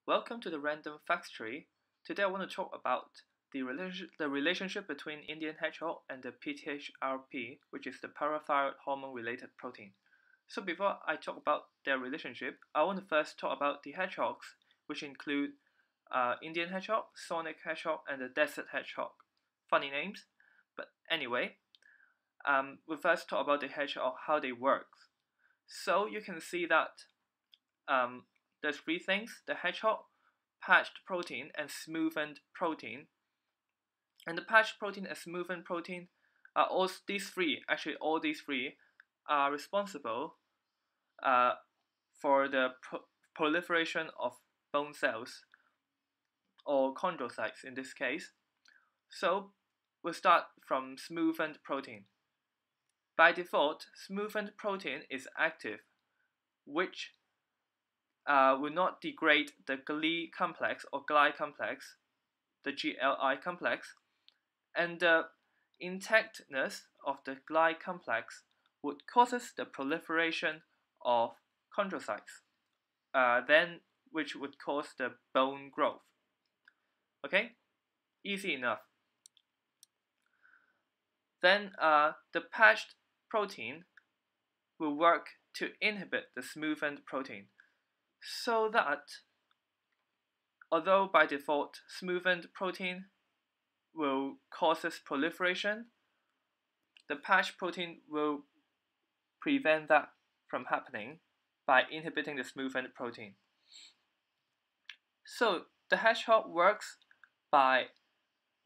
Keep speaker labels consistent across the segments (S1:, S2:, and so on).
S1: Welcome to the RandomFactStory. Today I want to talk about the relationship between Indian hedgehog and the PTHrP, which is the parathyroid hormone-related protein. So before I talk about their relationship, I want to first talk about the hedgehogs, which include Indian hedgehog, sonic hedgehog, and the desert hedgehog. Funny names, but anyway, we'll first talk about the hedgehog, how they work. So you can see that there's three things: the hedgehog, patched protein, and smoothened protein. And the patched protein and smoothened protein are all these three are responsible for the proliferation of bone cells, or chondrocytes in this case. So we'll start from smoothened protein. By default, smoothened protein is active, which will not degrade the GLI complex or GLI complex, the GLI complex, and the intactness of the GLI complex would causes the proliferation of chondrocytes, which would cause the bone growth. Okay, easy enough. Then the patched protein will work to inhibit the smoothened protein, so that although by default smoothened protein will causes proliferation, the patch protein will prevent that from happening by inhibiting the smoothened protein. So the hedgehog works by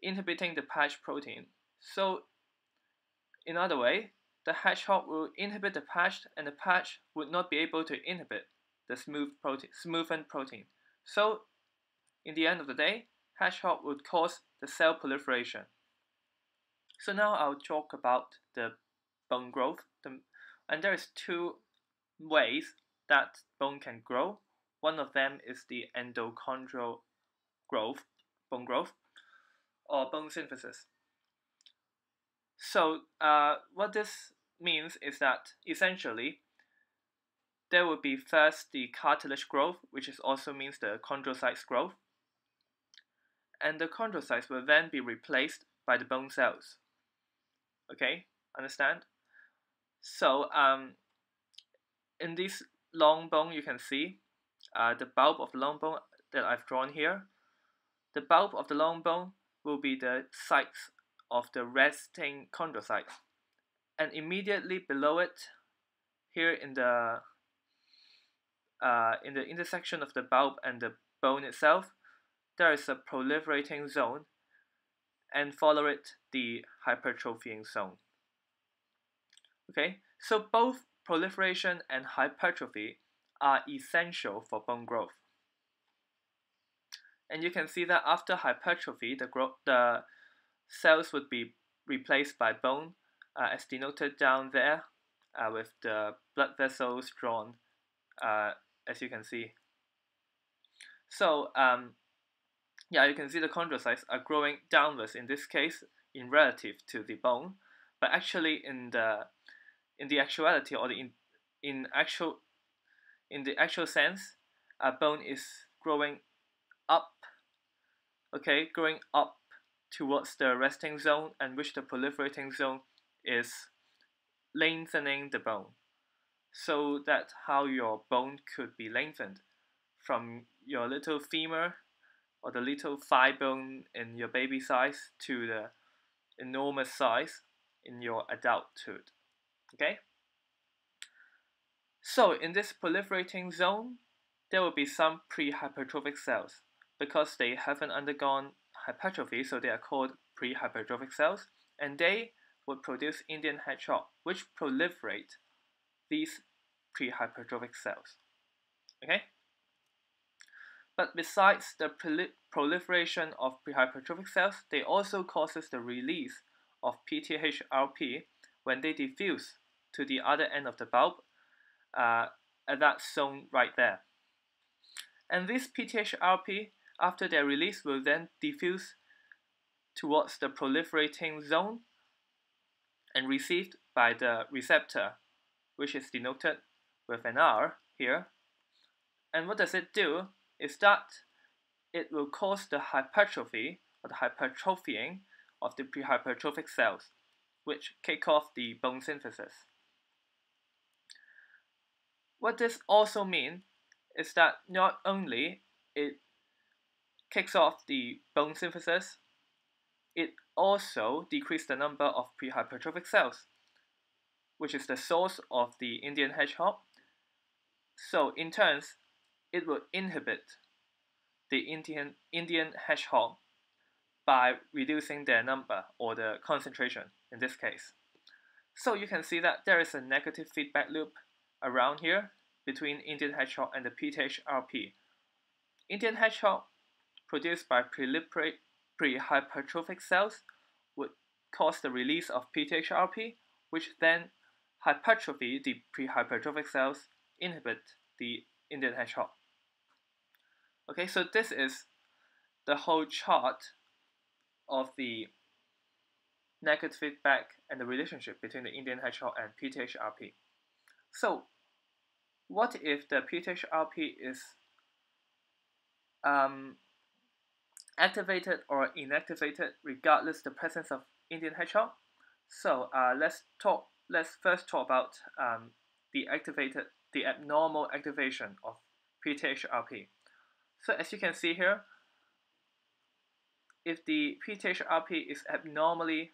S1: inhibiting the patch protein. So in other way, the hedgehog will inhibit the patch, and the patch would not be able to inhibit the smoothened protein. So in the end of the day, hedgehog would cause the cell proliferation. So now I'll talk about the bone growth. And there is two ways that bone can grow. One of them is the endochondral growth, bone growth, or bone synthesis. So what this means is that essentially there will be first the cartilage growth, which also means the chondrocytes growth, and the chondrocytes will then be replaced by the bone cells. Okay, understand? So in this long bone, you can see the bulb of the long bone that I've drawn here. The bulb of the long bone will be the sites of the resting chondrocytes, and immediately below it, here in the intersection of the bulb and the bone itself, there is a proliferating zone, and follow it the hypertrophying zone. Okay, so both proliferation and hypertrophy are essential for bone growth. And you can see that after hypertrophy, the cells would be replaced by bone, as denoted down there, with the blood vessels drawn, as you can see. So yeah, you can see the chondrocytes are growing downwards in this case in relative to the bone, but actually in the actuality, or in the actual sense, bone is growing up. Okay, growing up towards the resting zone, and which the proliferating zone is lengthening the bone. So that's how your bone could be lengthened from your little femur or the little thigh bone in your baby size to the enormous size in your adulthood. Okay? So in this proliferating zone, there will be some pre-hypertrophic cells. Because they haven't undergone hypertrophy, so they are called pre-hypertrophic cells, and they would produce Indian hedgehog, which proliferate these pre-hypertrophic cells. Okay? But besides the proliferation of pre-hypertrophic cells, they also causes the release of PTHrP when they diffuse to the other end of the bulb, at that zone right there. And this PTHrP, after their release, will then diffuse towards the proliferating zone and received by the receptor, which is denoted with an R here. And what does it do is that it will cause the hypertrophy or the hypertrophying of the prehypertrophic cells, which kick off the bone synthesis. What this also means is that not only it kicks off the bone synthesis, it also decreases the number of prehypertrophic cells, which is the source of the Indian hedgehog. So in turn, it will inhibit the Indian hedgehog by reducing their number or the concentration in this case. So you can see that there is a negative feedback loop around here between Indian hedgehog and the PTHrP. Indian hedgehog produced by prehypertrophic cells would cause the release of PTHrP, which then hypertrophy the prehypertrophic cells, inhibit the Indian hedgehog. Okay, so this is the whole chart of the negative feedback and the relationship between the Indian hedgehog and PTHrP. So what if the PTHrP is activated or inactivated regardless the presence of Indian hedgehog? So let's first talk about the abnormal activation of PTHrP. So as you can see here, if the PTHrP is abnormally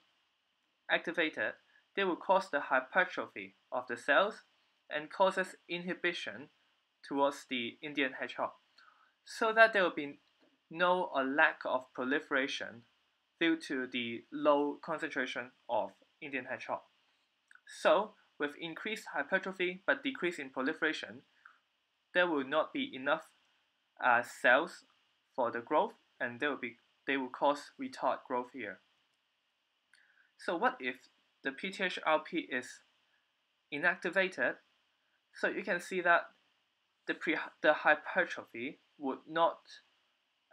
S1: activated, they will cause the hypertrophy of the cells and causes inhibition towards the Indian hedgehog, so that there will be no or lack of proliferation due to the low concentration of Indian hedgehog. So with increased hypertrophy but decrease in proliferation, there will not be enough cells for the growth, and they will cause retard growth here. So what if the PTHrP is inactivated? So you can see that the hypertrophy would not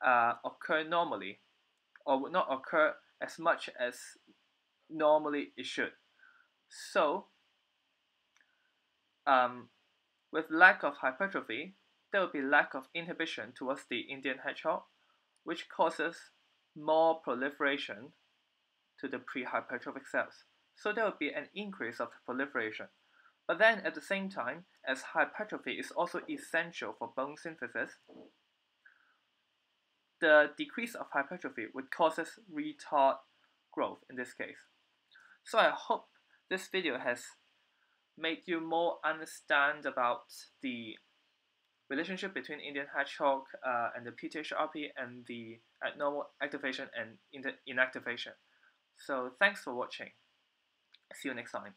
S1: occur normally, or would not occur as much as normally it should. So with lack of hypertrophy, there will be lack of inhibition towards the Indian hedgehog, which causes more proliferation to the prehypertrophic cells. So there will be an increase of the proliferation. But then at the same time, as hypertrophy is also essential for bone synthesis, the decrease of hypertrophy would cause retard growth in this case. So I hope this video has made you more understand about the relationship between Indian hedgehog and the PTHrP and the abnormal activation and inactivation. So thanks for watching. See you next time.